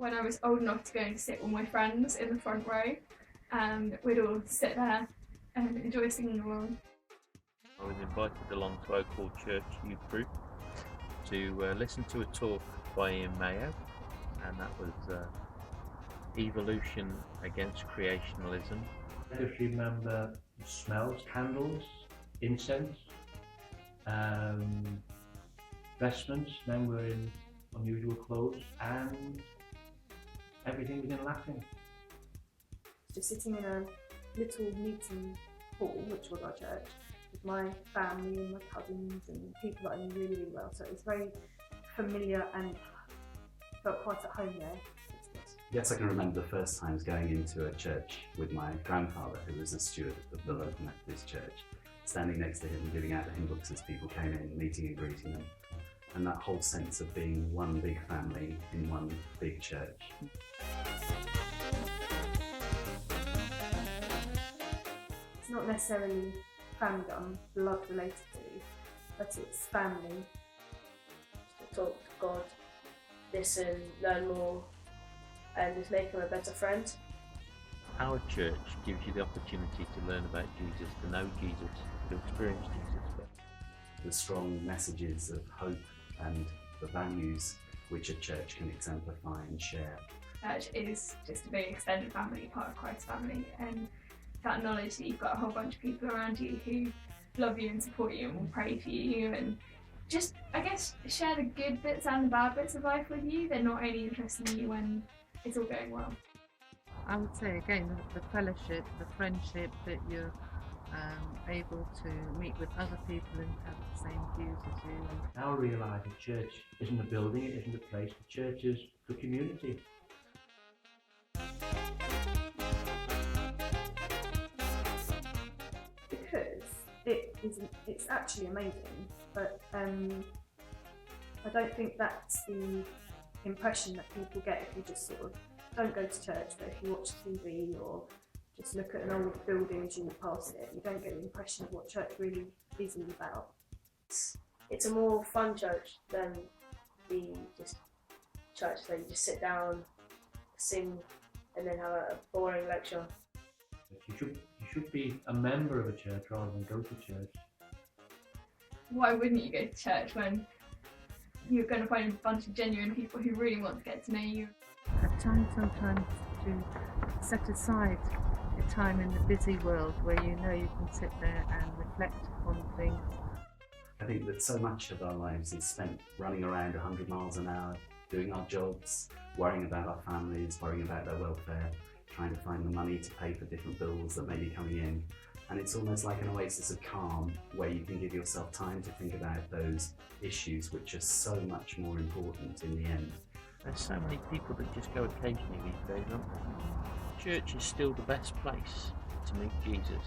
when I was old enough to go and sit with my friends in the front row, and we'd all sit there and enjoy singing along. I was invited along to Oakhall Church youth group to listen to a talk by Ian Mayo, and that was evolution against creationalism. I just remember the smells, candles, incense, vestments, men were in unusual clothes, and everything was in Latin. Just sitting in a little meeting hall, which was our church, with my family and my cousins and people that I knew really, really well. So it was very familiar and felt quite at home there. Yes, I can remember the first times going into a church with my grandfather, who was a steward of the local Methodist church, standing next to him, giving out the hymn books as people came in, meeting and greeting them. And that whole sense of being one big family in one big church. It's not necessarily family that I'm blood related to, but it's family. To talk to God, listen, learn more, and just make him a better friend. Our church gives you the opportunity to learn about Jesus, to know Jesus, to experience Jesus. The strong messages of hope and the values which a church can exemplify and share. Church is just a big extended family, part of Christ's family, and that knowledge that you've got a whole bunch of people around you who love you and support you and will pray for you and just, I guess, share the good bits and the bad bits of life with you. They're not only interested in you when it's all going well. I would say again the fellowship, the friendship, that you're able to meet with other people and have the same views as you. Now I realise the church isn't a building, it isn't a place, the church is the community. Because it's actually amazing, but I don't think that's the impression that people get if you just sort of don't go to church, but if you watch TV or just look at an old building as you walk past it, you don't get the impression of what church really is all about. It's a more fun church than the just church that you just sit down, sing, and then have a boring lecture. You should be a member of a church rather than go to church. Why wouldn't you go to church when you're going to find a bunch of genuine people who really want to get to know you? Have time sometimes to set aside a time in the busy world where you know you can sit there and reflect on things. I think that so much of our lives is spent running around 100 miles an hour, doing our jobs, worrying about our families, worrying about their welfare, trying to find the money to pay for different bills that may be coming in. And it's almost like an oasis of calm where you can give yourself time to think about those issues which are so much more important in the end. There's so many people that just go occasionally these days, aren't there? Church is still the best place to meet Jesus.